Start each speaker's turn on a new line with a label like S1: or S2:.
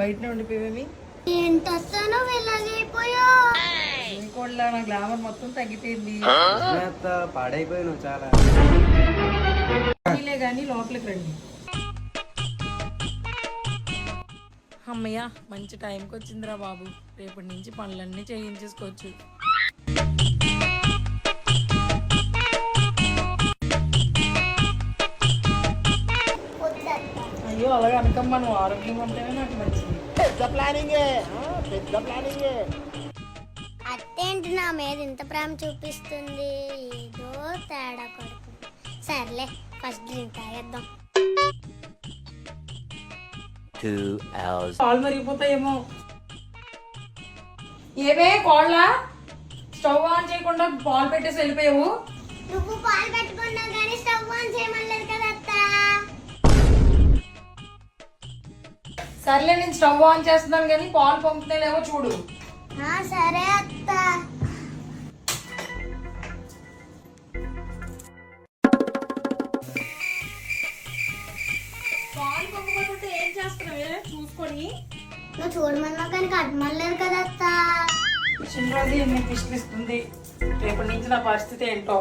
S1: బయటనే ఉండిపోయేవి.
S2: ఏంటో వెళ్ళగైపోయా
S1: ఇంకోళ్ళ నా గ్లామర్ మొత్తం తగ్గిపోయింది.
S3: పాడైపోయాను చాలా.
S1: కానీ లోపలికి రండి. అమ్మయ్య మంచి టైంకి వచ్చిందిరా బాబు. రేపటి నుంచి పనులన్నీ చేయించేసుకోవచ్చు. అయ్యో అలాగే అనకమ్మా, నువ్వు ఆరోగ్యంగా ఉంటేనే నాకు మంచిది.
S3: పెద్ద ప్లానింగే.
S2: అత్తేంటి నా మీద ఇంత ప్రేమ చూపిస్తుంది, ఏదో తేడా కొడుతుంది. సర్లే ఫస్ట్ డ్రింక్ తాగేద్దాం.
S4: 2 hours.
S1: కాళ్ళు మరిగిపోతాయేమో. ఏమే కోళ్ళ, స్టవ్ ఆన్ చేయకుండా పాలు పెట్టేసి వెళ్ళిపోయావు.
S2: నువ్వు పాలు పెట్టుకున్నావు కానీ స్టవ్ ఆన్ చేయమలేదు కదా అత్త.
S1: సర్లే నేను స్టవ్ ఆన్ చేస్తున్నాను కానీ పాలు పొంగుతున్నాయేమో చూడు.
S2: సరే అత్త.
S1: పాలు పొంగకపోతే ఏం చేస్తున్నావే చూసుకొని.
S2: నువ్వు చూడమన్నావు కానీ కట్టమలేదు కదా అత్త.
S1: చిన్న రోజు ఎన్ని పిష్టిస్తుంది. రేపటి నుంచి నా పరిస్థితి ఏంటో.